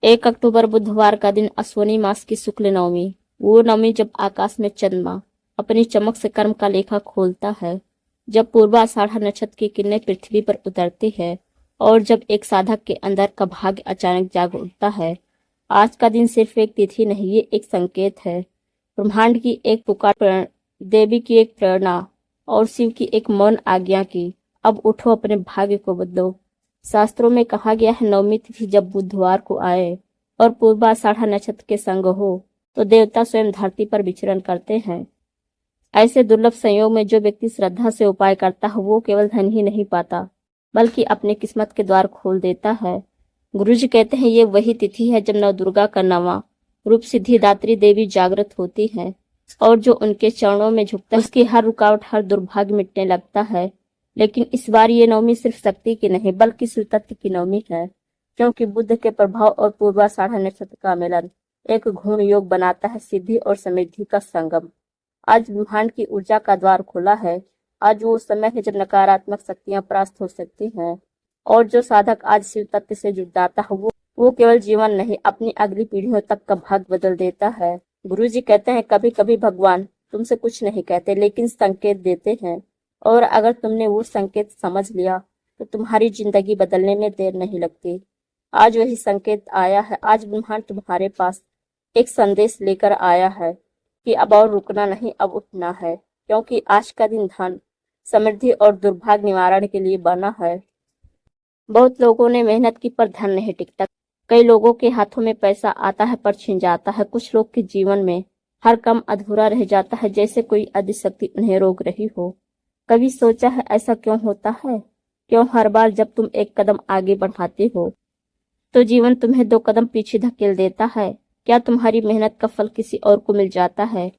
1 अक्टूबर बुधवार का दिन, अश्विनी मास की शुक्ल नवमी। वो नवमी जब आकाश में चंद्रमा अपनी चमक से कर्म का लेखा खोलता है, जब पूर्वाषाढ़ नक्षत्र की किरणें पृथ्वी पर उतरती है और जब एक साधक के अंदर का भाग्य अचानक जाग उठता है। आज का दिन सिर्फ एक तिथि नहीं, ये एक संकेत है। ब्रह्मांड की एक पुकार, देवी की एक प्रेरणा और शिव की एक मौन आज्ञा की, अब उठो, अपने भाग्य को बदलो। शास्त्रों में कहा गया है, नवमी तिथि जब बुधवार को आए और पूर्वाषाढ़ नक्षत्र के संग हो तो देवता स्वयं धरती पर विचरण करते हैं। ऐसे दुर्लभ संयोग में जो व्यक्ति श्रद्धा से उपाय करता है, वो केवल धन ही नहीं पाता बल्कि अपनी किस्मत के द्वार खोल देता है। गुरुजी कहते हैं, ये वही तिथि है जब नवदुर्गा का नवा रूप सिद्धिदात्री देवी जागृत होती है और जो उनके चरणों में झुकता है, उसकी हर रुकावट, हर दुर्भाग्य मिटने लगता है। लेकिन इस बार ये नवमी सिर्फ शक्ति की नहीं बल्कि शिव तत्व की नवमी है, क्योंकि बुध के प्रभाव और पूर्वाषाढ़ नक्षत्र का मिलन एक घूर्ण योग बनाता है, सिद्धि और समृद्धि का संगम। आज ब्रह्मांड की ऊर्जा का द्वार खुला है। आज वो समय है जब नकारात्मक शक्तियां परास्त हो सकती हैं और जो साधक आज शिव तत्व से जुड़ जाता है, वो केवल जीवन नहीं, अपनी अगली पीढ़ियों तक का भाग्य बदल देता है। गुरुजी कहते हैं, कभी कभी भगवान तुमसे कुछ नहीं कहते लेकिन संकेत देते हैं, और अगर तुमने वो संकेत समझ लिया तो तुम्हारी जिंदगी बदलने में देर नहीं लगती। आज वही संकेत आया है। आज ब्रह्मांड तुम्हारे पास एक संदेश लेकर आया है कि अब और रुकना नहीं, अब उठना है, क्योंकि आज का दिन धन, समृद्धि और दुर्भाग्य निवारण के लिए बना है। बहुत लोगों ने मेहनत की पर धन नहीं टिकता। कई लोगों के हाथों में पैसा आता है पर छिन जाता है। कुछ लोग के जीवन में हर काम अधूरा रह जाता है, जैसे कोई अधिशक्ति उन्हें रोक रही हो। कभी सोचा है ऐसा क्यों होता है? क्यों हर बार जब तुम एक कदम आगे बढ़ाते हो तो जीवन तुम्हें 2 कदम पीछे धकेल देता है? क्या तुम्हारी मेहनत का फल किसी और को मिल जाता है?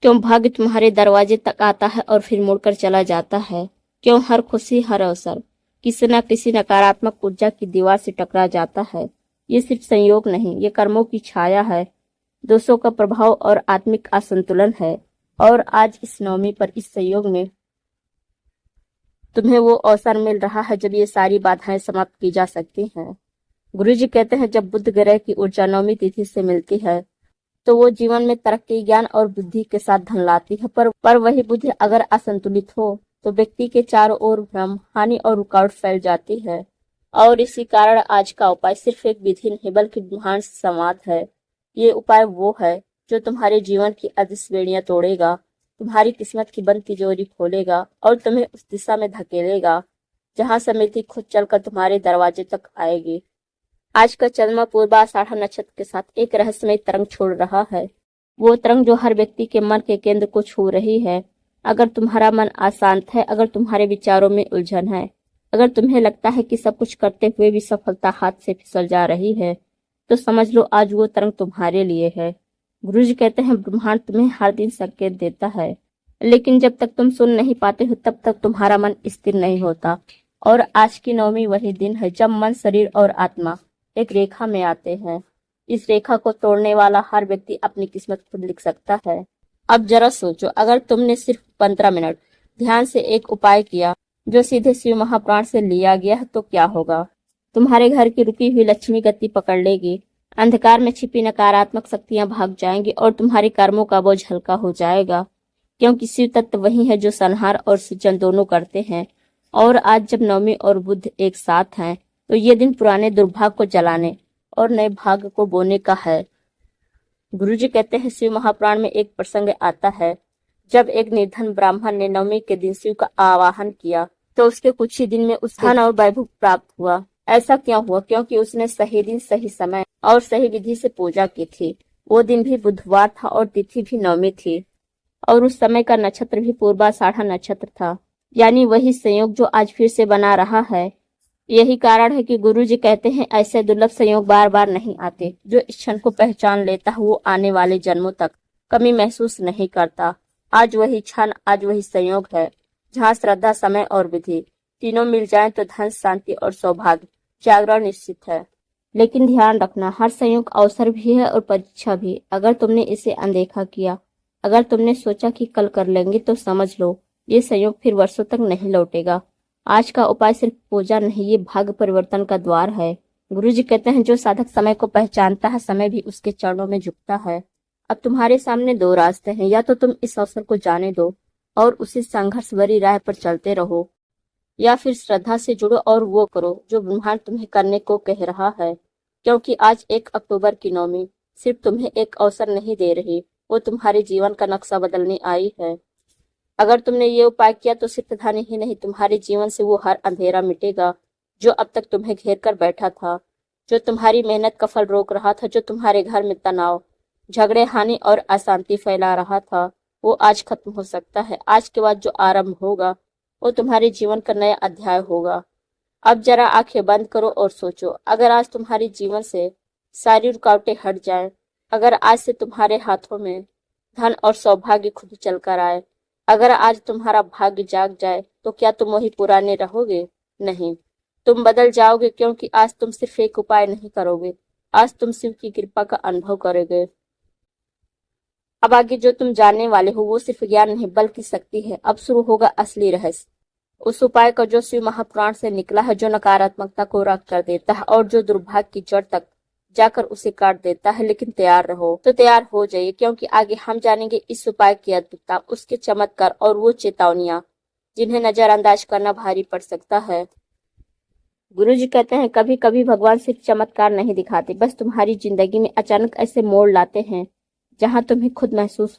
क्यों भाग्य तुम्हारे दरवाजे तक आता है और फिर मुड़कर चला जाता है? क्यों हर खुशी, हर अवसर किसी न किसी नकारात्मक ऊर्जा की दीवार से टकरा जाता है? ये सिर्फ संयोग नहीं, ये कर्मों की छाया है, दोषों का प्रभाव और आत्मिक असंतुलन है। और आज इस नवमी पर, इस संयोग में तुम्हें वो अवसर मिल रहा है जब ये सारी बाधाएं समाप्त की जा सकती हैं। गुरुजी कहते हैं, जब बुध ग्रह की ऊर्जा नवमी तिथि से मिलती है तो वो जीवन में तरक्की, ज्ञान और बुद्धि के साथ धन लाती है। पर वही बुद्धि अगर असंतुलित हो तो व्यक्ति के चारों ओर भ्रम, हानि और रुकावट फैल जाती है। और इसी कारण आज का उपाय सिर्फ एक विधि नहीं बल्कि ब्रह्मांड से संवाद है। ये उपाय वो है जो तुम्हारे जीवन की अदृश्य बेड़ियां तोड़ेगा, तुम्हारी किस्मत की बंद तिजोरी खोलेगा और तुम्हें उस दिशा में धकेलेगा जहां समृद्धि खुद चलकर तुम्हारे दरवाजे तक आएगी। आज का चंद्रमा पूर्वाषाढ़ नक्षत्र के साथ एक रहस्यमय तरंग छोड़ रहा है, वो तरंग जो हर व्यक्ति के मन के केंद्र को छू रही है। अगर तुम्हारा मन अशांत है, अगर तुम्हारे विचारों में उलझन है, अगर तुम्हें लगता है कि सब कुछ करते हुए भी सफलता हाथ से फिसल जा रही है, तो समझ लो आज वो तरंग तुम्हारे लिए है। गुरुजी कहते हैं, ब्रह्मांड तुम्हें हर दिन संकेत देता है, लेकिन जब तक तुम सुन नहीं पाते हो तब तक तुम्हारा मन स्थिर नहीं होता। और आज की नवमी वही दिन है जब मन, शरीर और आत्मा एक रेखा में आते हैं। इस रेखा को तोड़ने वाला हर व्यक्ति अपनी किस्मत खुद लिख सकता है। अब जरा सोचो, अगर तुमने सिर्फ 15 मिनट ध्यान से एक उपाय किया जो सीधे शिव महाप्राण से लिया गया है, तो क्या होगा? तुम्हारे घर की रुकी हुई लक्ष्मी गति पकड़ लेगी, अंधकार में छिपी नकारात्मक शक्तियां भाग जाएंगी और तुम्हारे कर्मों का बोझ हल्का हो जाएगा, क्योंकि शिव तत्व वही है जो संहार और सृजन दोनों करते हैं। और आज जब नवमी और बुध एक साथ हैं तो ये दिन पुराने दुर्भाग्य को जलाने और नए भाग्य को बोने का है। गुरुजी कहते हैं, शिव महापुराण में एक प्रसंग आता है जब एक निर्धन ब्राह्मण ने नवमी के दिन शिव का आवाहन किया तो उसके कुछ ही दिन में उसे धन और वैभव प्राप्त हुआ। ऐसा क्यों हुआ? क्योंकि उसने सही दिन, सही समय और सही विधि से पूजा की थी। वो दिन भी बुधवार था और तिथि भी नवमी थी और उस समय का नक्षत्र भी पूर्वाषाढ़ नक्षत्र था, यानी वही संयोग जो आज फिर से बना रहा है। यही कारण है कि गुरुजी कहते हैं, ऐसे दुर्लभ संयोग बार बार नहीं आते। जो इस क्षण को पहचान लेता है वो आने वाले जन्मों तक कमी महसूस नहीं करता। आज वही क्षण, आज वही संयोग है जहाँ श्रद्धा, समय और विधि तीनों मिल जाएं तो धन, शांति और सौभाग्य जागरण निश्चित है। लेकिन ध्यान रखना, हर संयोग अवसर भी है और परीक्षा भी। अगर तुमने इसे अनदेखा किया, अगर तुमने सोचा कि कल कर लेंगे, तो समझ लो ये संयोग फिर वर्षों तक नहीं लौटेगा। आज का उपाय सिर्फ पूजा नहीं, ये भाग्य परिवर्तन का द्वार है। गुरु जी कहते हैं जो साधक समय को पहचानता है, समय भी उसके चरणों में झुकता है। अब तुम्हारे सामने दो रास्ते हैं, या तो तुम इस अवसर को जाने दो और उसी संघर्ष भरी राह पर चलते रहो, या फिर श्रद्धा से जुड़ो और वो करो जो ब्रह्मांड तुम्हें करने को कह रहा है। क्योंकि आज 1 अक्टूबर की नौमी सिर्फ तुम्हें एक अवसर नहीं दे रही, वो तुम्हारे जीवन का नक्शा बदलने आई है। अगर तुमने ये उपाय किया तो सिर्फ धन ही नहीं, तुम्हारे जीवन से वो हर अंधेरा मिटेगा जो अब तक तुम्हें घेर कर बैठा था, जो तुम्हारी मेहनत का फल रोक रहा था, जो तुम्हारे घर में तनाव, झगड़े, हानि और अशांति फैला रहा था, वो आज खत्म हो सकता है। आज के बाद जो आरंभ होगा वो तुम्हारे जीवन का नया अध्याय होगा। अब जरा आंखें बंद करो और सोचो, अगर आज तुम्हारे जीवन से सारी रुकावटें हट जाएं, अगर आज से तुम्हारे हाथों में धन और सौभाग्य खुद चलकर आए, अगर आज तुम्हारा भाग्य जाग जाए, तो क्या तुम वही पुराने रहोगे? नहीं, तुम बदल जाओगे, क्योंकि आज तुम सिर्फ एक उपाय नहीं करोगे, आज तुम शिव की कृपा का अनुभव करोगे। अब आगे जो तुम जानने वाले हो वो सिर्फ ज्ञान नहीं बल्कि शक्ति है। अब शुरू होगा असली रहस्य, उस उपाय का जो शिव महापुराण से निकला है, जो नकारात्मकता को रख कर देता है और जो दुर्भाग्य की जड़ तक जाकर उसे काट देता है। लेकिन तैयार रहो, तो तैयार हो जाइए, क्योंकि आगे हम जानेंगे इस उपाय की अद्भुतता, उसके चमत्कार और वो चेतावनियां जिन्हें नजरअंदाज करना भारी पड़ सकता है। गुरु जी कहते हैं कभी कभी भगवान सिर्फ चमत्कार नहीं दिखाते, बस तुम्हारी जिंदगी में अचानक ऐसे मोड़ लाते हैं जहां तुम्हें खुद महसूस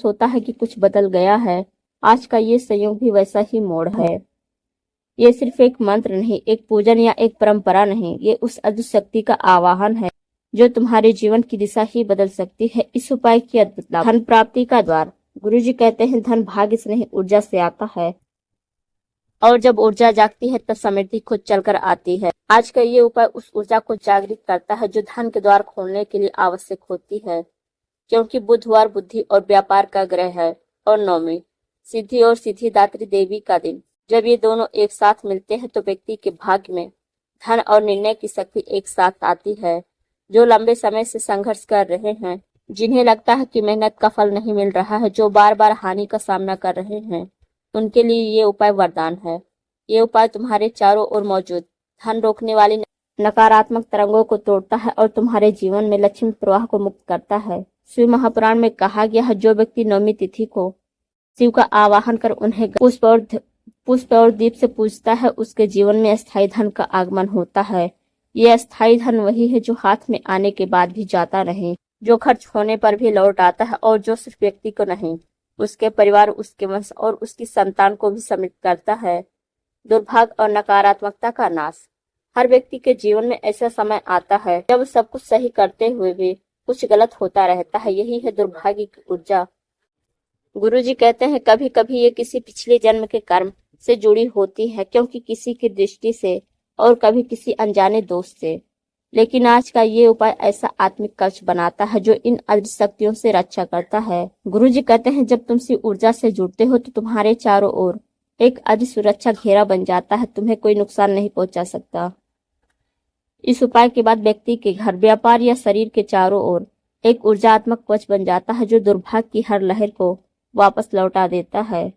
होता है कि कुछ बदल गया है। आज का ये संयोग भी वैसा ही मोड़ है। ये सिर्फ एक मंत्र नहीं, एक पूजन या एक परंपरा नहीं, ये उस अद्भुत शक्ति का आवाहन है जो तुम्हारे जीवन की दिशा ही बदल सकती है। इस उपाय की अद्भुतता, धन प्राप्ति का द्वार। गुरु जी कहते हैं धन भाग्य से नहीं ऊर्जा से आता है, और जब ऊर्जा जागती है तब समृद्धि खुद चलकर आती है। आज का ये उपाय उस ऊर्जा को जागृत करता है जो धन के द्वार खोलने के लिए आवश्यक होती है। क्योंकि बुधवार बुद्धि और व्यापार का ग्रह है और नौमी सिद्धि और सिद्धिदात्री देवी का दिन। जब ये दोनों एक साथ मिलते हैं तो व्यक्ति के भाग्य में धन और निर्णय की शक्ति एक साथ आती है। जो लंबे समय से संघर्ष कर रहे हैं, जिन्हें लगता है कि मेहनत का फल नहीं मिल रहा है, जो बार बार हानि का सामना कर रहे हैं, उनके लिए ये उपाय वरदान है। ये उपाय तुम्हारे चारों ओर मौजूद धन रोकने वाली नकारात्मक तरंगों को तोड़ता है और तुम्हारे जीवन में लक्ष्मी प्रवाह को मुक्त करता है। शिव महापुराण में कहा गया है, जो व्यक्ति नवमी तिथि को शिव का आवाहन कर उन्हें पुष्प और दीप से पूजता है, उसके जीवन में अस्थायी धन का आगमन होता है। ये अस्थायी धन वही है जो हाथ में आने के बाद भी जाता नहीं, जो खर्च होने पर भी लौट आता है, और जो सिर्फ व्यक्ति को नहीं, उसके परिवार, उसके वंश और उसकी संतान को भी समृद्ध करता है। दुर्भाग्य और नकारात्मकता का नाश। हर व्यक्ति के जीवन में ऐसा समय आता है जब सब कुछ सही करते हुए भी कुछ गलत होता रहता है। यही है दुर्भाग्य की ऊर्जा। गुरु जी कहते हैं कभी कभी ये किसी पिछले जन्म के कर्म से जुड़ी होती है, क्योंकि किसी की दृष्टि से और कभी किसी अनजाने दोस्त से। लेकिन आज का ये उपाय ऐसा आत्मिक कवच बनाता है जो इन अदृश्य शक्तियों से रक्षा करता है। गुरु जी कहते हैं जब तुम शिव ऊर्जा से जुड़ते हो तो तुम्हारे चारों ओर एक अदृश्य सुरक्षा घेरा बन जाता है, तुम्हें कोई नुकसान नहीं पहुंचा सकता। इस उपाय के बाद व्यक्ति के घर, व्यापार या शरीर के चारों ओर एक ऊर्जात्मक कवच बन जाता है जो दुर्भाग्य की हर लहर को वापस लौटा देता है।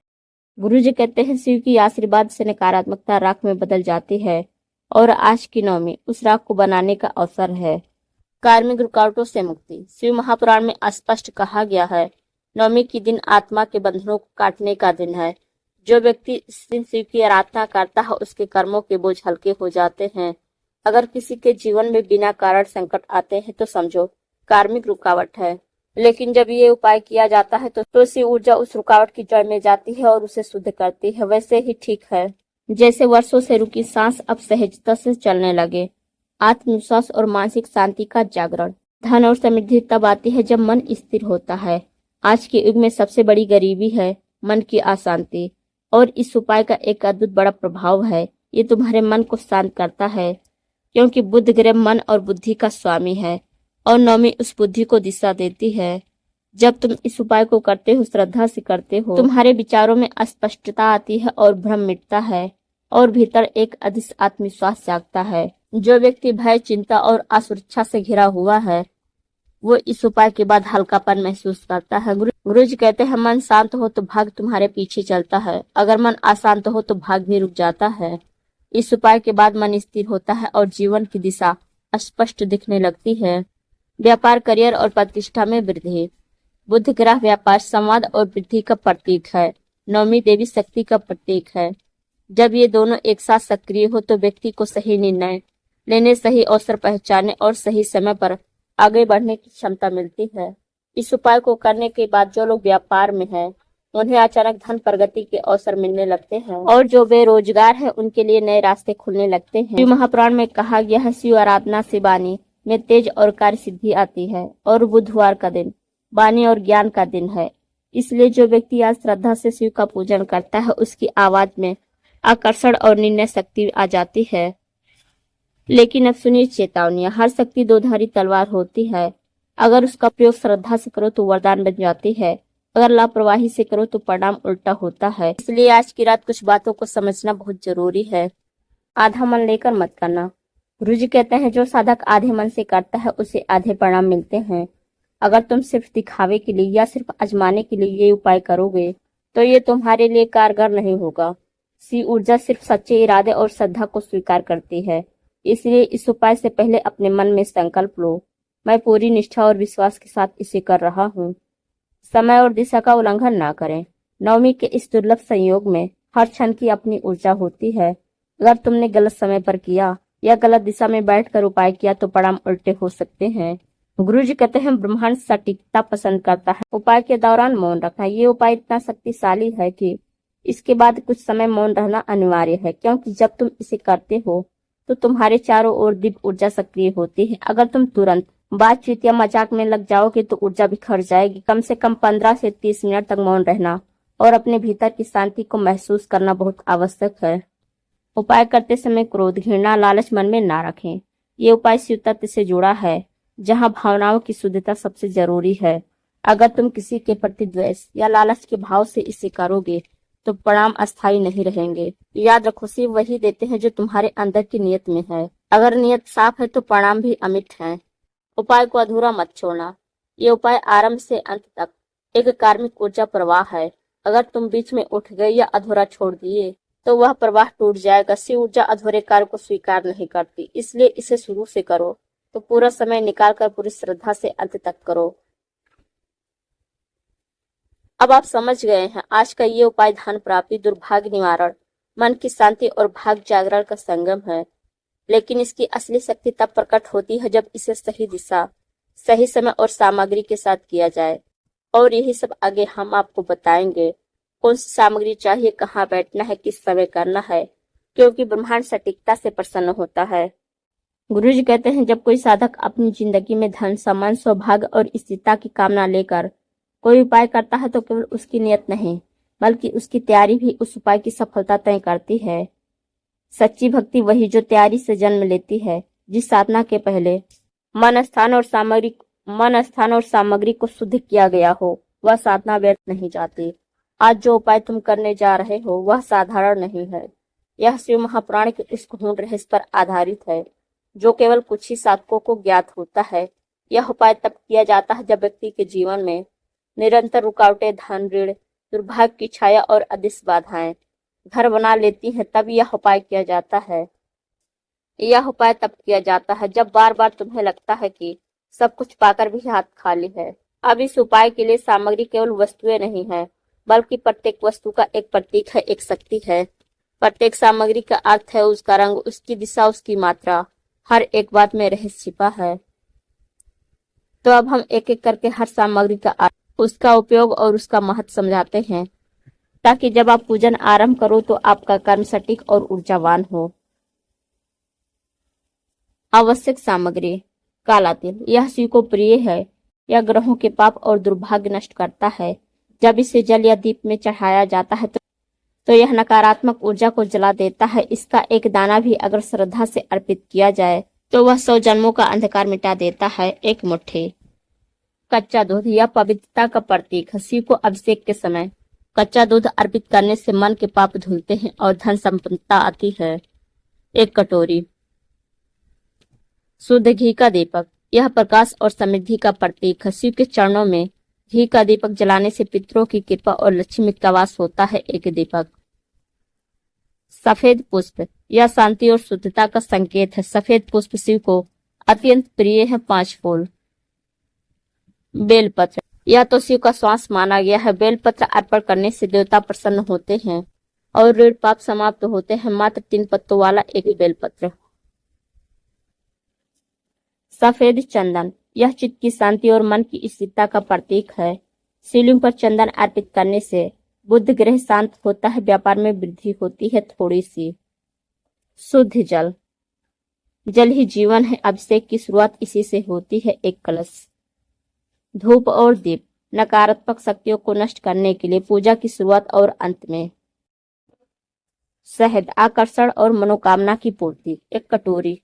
गुरु जी कहते हैं शिव की आशीर्वाद से नकारात्मकता राख में बदल जाती है, और आज की नवमी उस राख को बनाने का अवसर है। कार्मिक रुकावटों से मुक्ति। शिव महापुराण में स्पष्ट कहा गया है, नवमी की दिन आत्मा के बंधनों को काटने का दिन है। जो व्यक्ति इस दिन शिव की आराधना करता है उसके कर्मों के बोझ हल्के हो जाते हैं। अगर किसी के जीवन में बिना कारण संकट आते हैं तो समझो कार्मिक रुकावट है। लेकिन जब ये उपाय किया जाता है तो शिव ऊर्जा उस रुकावट की जड़ में जाती है और उसे शुद्ध करती है। वैसे ही ठीक है जैसे वर्षों से रुकी सांस अब सहजता से चलने लगे। आत्मविश्वास और मानसिक शांति का जागरण। धन और समृद्धि तब आती है जब मन स्थिर होता है। आज के युग में सबसे बड़ी गरीबी है मन की अशांति, और इस उपाय का एक अद्भुत बड़ा प्रभाव है। ये तुम्हारे मन को शांत करता है, क्योंकि बुध ग्रह मन और बुद्धि का स्वामी है, और नवमी उस बुद्धि को दिशा देती है। जब तुम इस उपाय को करते हो, श्रद्धा से करते हो, तुम्हारे विचारों में स्पष्टता आती है और भ्रम मिटता है, और भीतर एक अदृश्य आत्मविश्वास जागता है। जो व्यक्ति भय, चिंता और असुरक्षा से घिरा हुआ है वो इस उपाय के बाद हल्कापन महसूस करता है। गुरु जी कहते हैं मन शांत हो तो भाग्य तुम्हारे पीछे चलता है, अगर मन अशांत हो तो भाग्य भी रुक जाता है। इस उपाय के बाद मन स्थिर होता है और जीवन की दिशा स्पष्ट दिखने लगती है। व्यापार, करियर और प्रतिष्ठा में वृद्धि। बुध ग्रह व्यापार, संवाद और वृद्धि का प्रतीक है। नवमी देवी शक्ति का प्रतीक है। जब ये दोनों एक साथ सक्रिय हो तो व्यक्ति को सही निर्णय लेने, सही अवसर पहचानने और सही समय पर आगे बढ़ने की क्षमता मिलती है। इस उपाय को करने के बाद जो लोग व्यापार में हैं, उन्हें अचानक धन प्रगति के अवसर मिलने लगते हैं और जो बेरोजगार हैं, उनके लिए नए रास्ते खुलने लगते हैं। शिव महापुराण में कहा गया है, शिव आराधना से वाणी में तेज और कार्य सिद्धि आती है और बुधवार का दिन वाणी और ज्ञान का दिन है। इसलिए जो व्यक्ति आज श्रद्धा से शिव का पूजन करता है, उसकी आवाज में आकर्षण और निर्णय शक्ति आ जाती है। लेकिन अब सुनिए चेतावनियां। हर शक्ति दोधारी तलवार होती है। अगर उसका प्रयोग श्रद्धा से करो तो वरदान बन जाती है, अगर लापरवाही से करो तो परिणाम उल्टा होता है। इसलिए आज की रात कुछ बातों को समझना बहुत जरूरी है। आधा मन लेकर मत करना। गुरुजी कहते हैं, जो साधक आधे मन से करता है उसे आधे परिणाम मिलते हैं। अगर तुम सिर्फ दिखावे के लिए या सिर्फ आजमाने के लिए ये उपाय करोगे तो ये तुम्हारे लिए कारगर नहीं होगा। शिव ऊर्जा सिर्फ सच्चे इरादे और श्रद्धा को स्वीकार करती है। इसलिए इस उपाय से पहले अपने मन में संकल्प लो, मैं पूरी निष्ठा और विश्वास के साथ इसे कर रहा हूँ। समय और दिशा का उल्लंघन ना करें। नवमी के इस दुर्लभ संयोग में हर क्षण की अपनी ऊर्जा होती है। अगर तुमने गलत समय पर किया या गलत दिशा में बैठकर उपाय किया तो परिणाम उल्टे हो सकते हैं। गुरुजी कहते हैं, ब्रह्मांड सटीकता पसंद करता है। उपाय के दौरान मौन रखना। ये उपाय इतना शक्तिशाली है कि इसके बाद कुछ समय मौन रहना अनिवार्य है, क्योंकि जब तुम इसे करते हो तो तुम्हारे चारों ओर दिव्य ऊर्जा सक्रिय होती है। अगर तुम तुरंत बातचीत या मजाक में लग जाओगे तो ऊर्जा बिखर जाएगी। कम से कम 15 से 30 मिनट तक मौन रहना और अपने भीतर की शांति को महसूस करना बहुत आवश्यक है। उपाय करते समय क्रोध, घृणा, लालच मन में ना रखें। ये उपाय शिव तत्व से जुड़ा है, जहाँ भावनाओं की शुद्धता सबसे जरूरी है। अगर तुम किसी के प्रति द्वेष या लालच के भाव से इसे करोगे तो परिणाम अस्थायी नहीं रहेंगे। याद रखो, शिव वही देते हैं जो तुम्हारे अंदर की नियत में है। अगर नियत साफ है तो परिणाम भी अमिट है। उपाय को अधूरा मत छोड़ना। ये उपाय आरंभ से अंत तक एक कार्मिक ऊर्जा प्रवाह है। अगर तुम बीच में उठ गए या अधूरा छोड़ दिए तो वह प्रवाह टूट जाएगा। शिव ऊर्जा अधूरे कार्य को स्वीकार नहीं करती, इसलिए इसे शुरू से करो तो पूरा समय निकालकर पूरी श्रद्धा से अंत तक करो। अब आप समझ गए हैं, आज का ये उपाय धन प्राप्ति, दुर्भाग्य निवारण, मन की शांति और भाग्य जागरण का संगम है। लेकिन इसकी असली शक्ति तब प्रकट होती है जब इसे सही दिशा, सही समय और सामग्री के साथ किया जाए। और यही सब आगे हम आपको बताएंगे। कौन सी सामग्री चाहिए, कहाँ बैठना है, किस समय करना है, क्योंकि ब्रह्मांड सटीकता से प्रसन्न होता है। गुरुजी कहते हैं, जब कोई साधक अपनी जिंदगी में धन, सम्मान, सौभाग्य और स्थिरता की कामना लेकर कोई उपाय करता है तो केवल उसकी नियत नहीं बल्कि उसकी तैयारी भी उस उपाय की सफलता तय करती है। सच्ची भक्ति वही जो तैयारी से जन्म लेती है। जिस साधना के पहले मन, स्थान और सामग्री को शुद्ध किया गया हो, वह साधना व्यर्थ नहीं जाती। आज जो उपाय तुम करने जा रहे हो वह साधारण नहीं है। यह शिव महापुराण के इस गूढ़ रहस्य पर आधारित है जो केवल कुछ ही साधकों को ज्ञात होता है। यह उपाय तब किया जाता है जब व्यक्ति के जीवन में निरंतर रुकावटें, धन, ऋण, दुर्भाग्य की छाया और अदिश बाधाएं घर बना लेती हैं। तब यह उपाय किया जाता है। यह उपाय तब किया जाता है जब बार बार तुम्हें लगता है कि सब कुछ पाकर भी हाथ खाली है। अब इस उपाय के लिए सामग्री केवल वस्तुएं नहीं है, बल्कि प्रत्येक वस्तु का एक प्रतीक है, एक शक्ति है। प्रत्येक सामग्री का अर्थ है, उसका रंग, उसकी दिशा, उसकी मात्रा। हर एक बात में रहस्य छिपा है। तो अब हम एक एक करके हर सामग्री का अर्थ, उसका उपयोग और उसका महत्व समझाते हैं, ताकि जब आप पूजन आरंभ करो तो आपका कर्म सटीक और ऊर्जावान हो। आवश्यक सामग्री। काला तिल, यह शिव को प्रिय है। यह ग्रहों के पाप और दुर्भाग्य नष्ट करता है। जब इसे जल या दीप में चढ़ाया जाता है तो यह नकारात्मक ऊर्जा को जला देता है। इसका एक दाना भी अगर श्रद्धा से अर्पित किया जाए तो वह 100 जन्मों का अंधकार मिटा देता है। एक मुट्ठी। कच्चा दूध, यह पवित्रता का प्रतीक है। शिव को अभिषेक के समय कच्चा दूध अर्पित करने से मन के पाप धुलते हैं और धन संपन्नता आती है। एक कटोरी। शुद्ध घी का दीपक, यह प्रकाश और समृद्धि का प्रतीक है। शिव के चरणों में घी का दीपक जलाने से पितरों की कृपा और लक्ष्मी का वास होता है। एक दीपक। सफेद पुष्प, यह शांति और शुद्धता का संकेत है। सफेद पुष्प शिव को अत्यंत प्रिय है। 5 फूल। बेलपत्र, यह तो शिव का श्वास माना गया है। बेलपत्र अर्पण करने से देवता प्रसन्न होते हैं और ऋण पाप समाप्त होते हैं। मात्र 3 पत्तों वाला एक बेलपत्र। सफेद चंदन, यह चित्त की शांति और मन की स्थिरता का प्रतीक है। शिवलिंग पर चंदन अर्पित करने से बुध ग्रह शांत होता है। व्यापार में वृद्धि होती है थोड़ी सी। शुद्ध जल, जल ही जीवन है। अभिषेक की शुरुआत इसी से होती है। 1 कलश। धूप और दीप, नकारात्मक शक्तियों को नष्ट करने के लिए पूजा की शुरुआत और अंत में। शहद, आकर्षण और मनोकामना की पूर्ति। 1 कटोरी।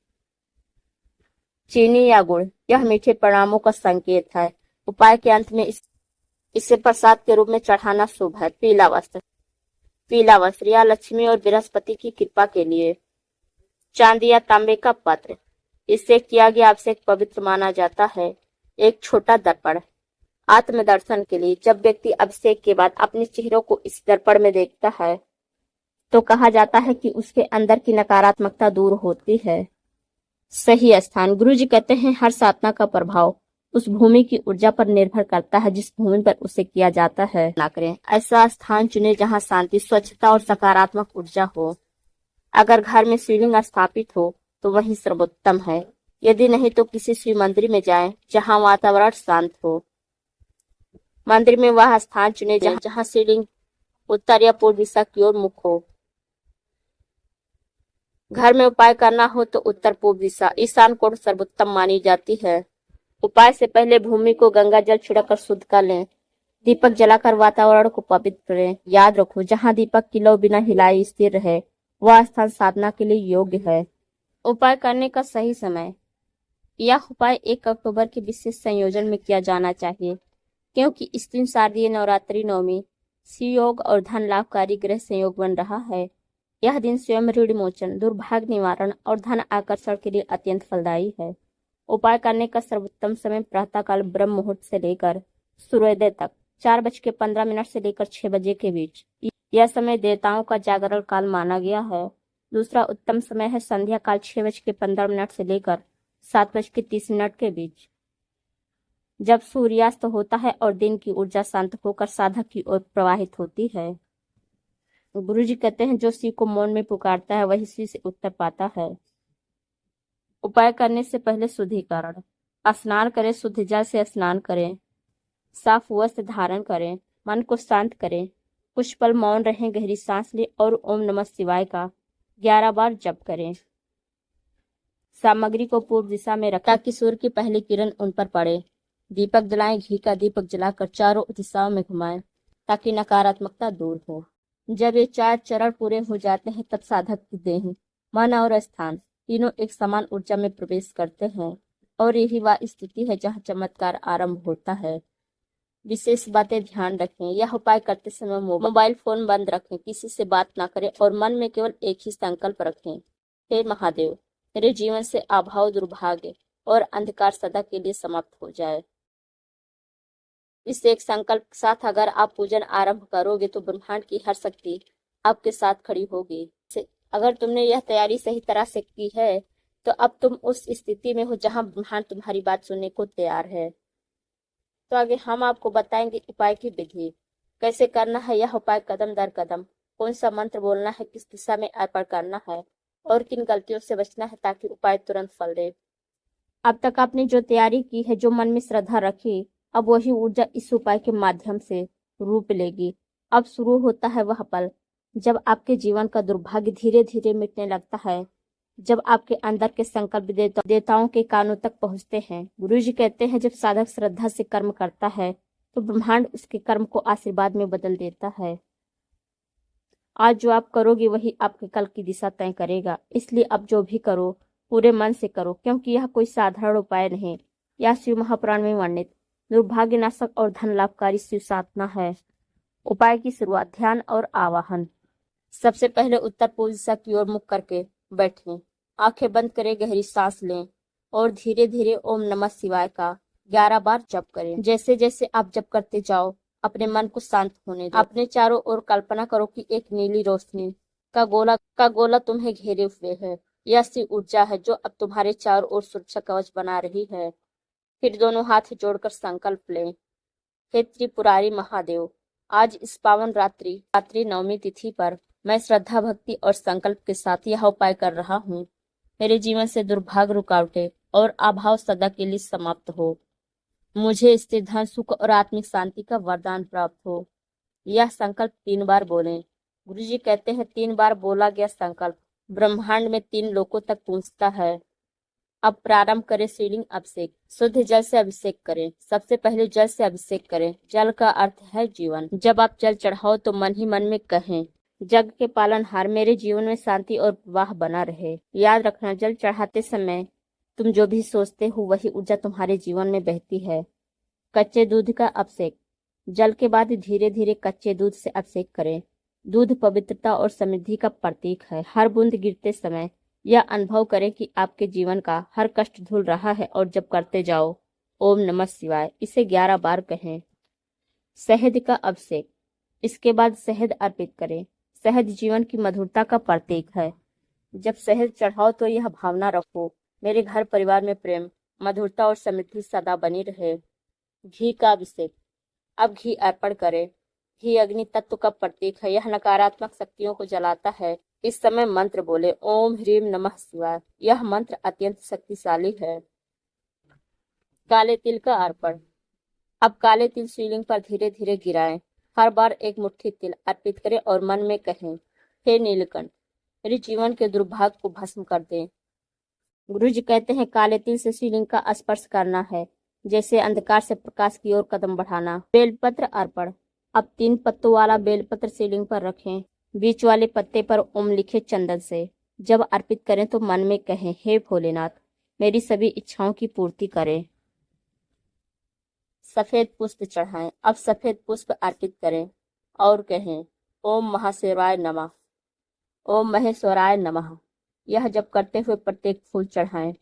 चीनी या गुड़, यह मीठे परिणामों का संकेत है। उपाय के अंत में इसे प्रसाद के रूप में चढ़ाना शुभ है। पीला वस्त्र, पीला वस्त्र या लक्ष्मी और बृहस्पति की कृपा के लिए। चांदी या तांबे का पात्र, इससे किया गया अभिषेक पवित्र माना जाता है। 1 छोटा दर्पण, आत्मदर्शन के लिए। जब व्यक्ति अभिषेक के बाद अपने चेहरे को इस दर्पण में देखता है तो कहा जाता है कि उसके अंदर की नकारात्मकता दूर होती है। सही स्थान, गुरुजी कहते हैं हर साधना का प्रभाव उस भूमि की ऊर्जा पर निर्भर करता है जिस भूमि पर उसे किया जाता है। ना करें, ऐसा स्थान चुने जहां शांति, स्वच्छता और सकारात्मक ऊर्जा हो। अगर घर में शिवलिंग स्थापित हो तो वही सर्वोत्तम है। यदि नहीं तो किसी शिव मंदिर में जाएं जहां वातावरण शांत हो। मंदिर में वह स्थान चुने जहां शिवलिंग उत्तर या पूर्व दिशा की ओर मुख हो। घर में उपाय करना हो तो उत्तर पूर्व दिशा, ईशान कोण सर्वोत्तम मानी जाती है। उपाय से पहले भूमि को गंगा जल छिड़कर शुद्ध कर लें। दीपक जलाकर वातावरण को पवित्र करें। याद रखो, जहां दीपक की लौ बिना हिलाए स्थिर रहे वह स्थान साधना के लिए योग्य है। उपाय करने का सही समय, यह उपाय 1 अक्टूबर के विशेष संयोजन में किया जाना चाहिए क्योंकि इस दिन शारदीय नवरात्रि नवमी, शिव योग और धन लाभकारी ग्रह संयोग बन रहा है। यह दिन स्वयं ऋण मोचन, दुर्भाग्य निवारण और धन आकर्षण के लिए अत्यंत फलदायी है। उपाय करने का सर्वोत्तम समय प्रातःकाल ब्रह्म मुहूर्त से लेकर सूर्योदय तक 4:15 से लेकर 6 बजे के बीच। यह समय देवताओं का जागरण काल माना गया है। दूसरा उत्तम समय है संध्या काल 6:15 से लेकर 7:30 के बीच, जब सूर्यास्त होता है और दिन की ऊर्जा शांत होकर साधक की ओर प्रवाहित होती है। गुरुजी कहते हैं जो शिव को मौन में पुकारता है वही शिव से उत्तर पाता है। उपाय करने से पहले शुद्धिकरण, स्नान करें। शुद्ध जल से स्नान करें। साफ वस्त्र धारण करें। मन को शांत करें। कुछ पल मौन रहें, गहरी सांस लें और ओम नमः शिवाय का 11 बार जप करें। सामग्री को पूर्व दिशा में रखें ताकि सूर्य की पहली किरण उन पर पड़े। दीपक जलाएं। घी का दीपक जलाकर चारों दिशाओं में घुमाएं ताकि नकारात्मकता दूर हो। जब ये 4 चरण पूरे हो जाते हैं तब साधक की देह, मन और स्थान तीनों एक समान ऊर्जा में प्रवेश करते हैं और यही वह स्थिति है जहाँ चमत्कार आरंभ होता है। विशेष बातें ध्यान रखें। यह उपाय करते समय मोबाइल फोन बंद रखें, किसी से बात ना करें और मन में केवल एक ही संकल्प रखें, हे महादेव, मेरे जीवन से अभाव, दुर्भाग्य और अंधकार सदा के लिए समाप्त हो जाए। इस एक संकल्प के साथ अगर आप पूजन आरंभ करोगे तो ब्रह्मांड की हर शक्ति आपके साथ खड़ी होगी। अगर तुमने यह तैयारी सही तरह से की है तो अब तुम उस स्थिति में हो जहां ब्रह्मांड तुम्हारी बात सुनने को तैयार है। तो आगे हम आपको बताएंगे उपाय की विधि, कैसे करना है यह उपाय, कदम दर कदम, कौन सा मंत्र बोलना है, किस दिशा में अर्पण करना है और किन गलतियों से बचना है ताकि उपाय तुरंत फल दे। अब तक आपने जो तैयारी की है, जो मन में श्रद्धा रखी, अब वही ऊर्जा इस उपाय के माध्यम से रूप लेगी। अब शुरू होता है वह पल जब आपके जीवन का दुर्भाग्य धीरे धीरे मिटने लगता है, जब आपके अंदर के संकल्प देवताओं के कानों तक पहुंचते हैं। गुरुजी कहते हैं जब साधक श्रद्धा से कर्म करता है तो ब्रह्मांड उसके कर्म को आशीर्वाद में बदल देता है। आज जो आप करोगे वही आपके कल की दिशा तय करेगा। इसलिए अब जो भी करो पूरे मन से करो, क्योंकि यह कोई साधारण उपाय नहीं। यह शिव महापुराण में वर्णित दुर्भाग्यनाशक और धन लाभकारी शिव साधना है। उपाय की शुरुआत, ध्यान और आवाहन। सबसे पहले उत्तर पूर्व दिशा की ओर मुख करके बैठें, आंखें बंद करें, गहरी सांस लें और धीरे धीरे ओम नमः शिवाय का 11 बार जप करें। जैसे जैसे आप जप करते जाओ अपने मन को शांत होने दो। अपने चारों ओर कल्पना करो कि एक नीली रोशनी का गोला तुम्हें घेरे हुए है। यह सी ऊर्जा है जो अब तुम्हारे चारों ओर सुरक्षा कवच बना रही है। फिर दोनों हाथ जोड़कर संकल्प लें। हे त्रिपुरारी महादेव, आज इस पावन रात्रि नवमी तिथि पर मैं श्रद्धा भक्ति और संकल्प के साथ यह उपाय कर रहा हूँ। मेरे जीवन से दुर्भाग्य, रुकावटें और अभाव सदा के लिए समाप्त हो। मुझे स्थिर धन, सुख और आत्मिक शांति का वरदान प्राप्त हो। यह संकल्प 3 बार बोलें। गुरुजी कहते हैं 3 बार बोला गया संकल्प ब्रह्मांड में 3 लोकों तक पहुंचता है। अब प्रारंभ करें शिवलिंग अभिषेक। शुद्ध जल से अभिषेक करें। सबसे पहले जल से अभिषेक करें। जल का अर्थ है जीवन। जब आप जल चढ़ाओ तो मन ही मन में कहें, जग के पालनहार, मेरे जीवन में शांति और प्रवाह बना रहे। याद रखना, जल चढ़ाते समय तुम जो भी सोचते हो वही ऊर्जा तुम्हारे जीवन में बहती है। कच्चे दूध का अभिषेक। जल के बाद धीरे धीरे कच्चे दूध से अभिषेक करें। दूध पवित्रता और समृद्धि का प्रतीक है। हर बूंद गिरते समय यह अनुभव करें कि आपके जीवन का हर कष्ट धुल रहा है, और जब करते जाओ ओम नमः शिवाय इसे 11 बार कहें। शहद का अभिषेक। इसके बाद शहद अर्पित करें। शहद जीवन की मधुरता का प्रतीक है। जब शहद चढ़ाओ तो यह भावना रखो, मेरे घर परिवार में प्रेम, मधुरता और समृद्धि सदा बनी रहे। घी का अभिषेक। अब घी अर्पण करें। घी अग्नि तत्व का प्रतीक है। यह नकारात्मक शक्तियों को जलाता है। इस समय मंत्र बोले, ओम ह्रीम नमः शिवाय। यह मंत्र अत्यंत शक्तिशाली है। काले तिल का अर्पण। अब काले तिल शिवलिंग पर धीरे धीरे गिराएं। हर बार एक मुट्ठी तिल अर्पित करें और मन में कहें, हे नीलकंठ, मेरे जीवन के दुर्भाग्य को भस्म कर दें। गुरु जी कहते हैं काले तिल से शिवलिंग का स्पर्श करना है, जैसे अंधकार से प्रकाश की ओर कदम बढ़ाना। बेलपत्र अर्पण। अब 3 पत्तों वाला बेलपत्र शिवलिंग पर रखें। बीच वाले पत्ते पर ओम लिखे चंदन से। जब अर्पित करें तो मन में कहें, हे भोलेनाथ, मेरी सभी इच्छाओं की पूर्ति करें। सफेद पुष्प चढ़ाएं। अब सफेद पुष्प अर्पित करें और कहें, ओम महाशिवाय नमः, ओम महेश्वराय नमः। यह जब करते हुए प्रत्येक फूल चढ़ाएं।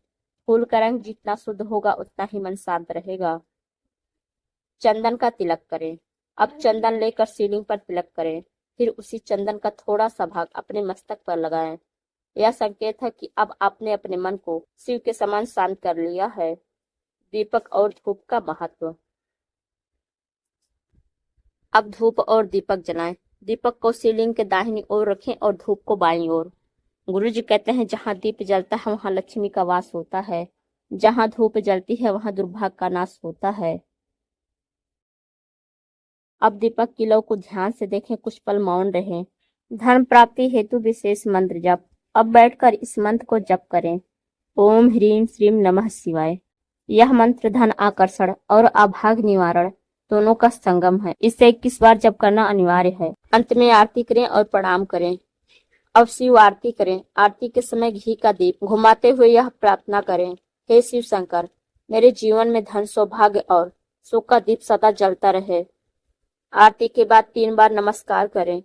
फूल का रंग जितना शुद्ध होगा उतना ही मन शांत रहेगा। चंदन का तिलक करें। अब चंदन लेकर शिवलिंग पर तिलक करें। फिर उसी चंदन का थोड़ा सा भाग अपने मस्तक पर लगाएं। यह संकेत है कि अब आपने अपने मन को शिव के समान शांत कर लिया है। दीपक और धूप का महत्व। अब धूप और दीपक जलाएं। दीपक को शिवलिंग के दाहिनी ओर रखें और धूप को बाईं ओर। गुरु जी कहते हैं जहाँ दीप जलता है वहाँ लक्ष्मी का वास होता है। जहाँ धूप जलती है वहाँ दुर्भाग्य का नाश होता है। अब दीपक की लौ को ध्यान से देखें, कुछ पल मौन रहें। धर्म प्राप्ति हेतु विशेष मंत्र जप। अब बैठकर इस मंत्र को जप करें, ओम ह्रीम श्रीम नमः शिवाय। यह मंत्र धन आकर्षण और अभाग निवारण दोनों का संगम है। इसे 21 बार जप करना अनिवार्य है। अंत में आरती करें और प्रणाम करें। अब शिव आरती करें। आरती के समय घी का दीप घुमाते हुए यह प्रार्थना करें, हे शिव शंकर, मेरे जीवन में धन, सौभाग्य और सुख का दीप सदा जलता रहे। आरती के बाद 3 बार नमस्कार करें।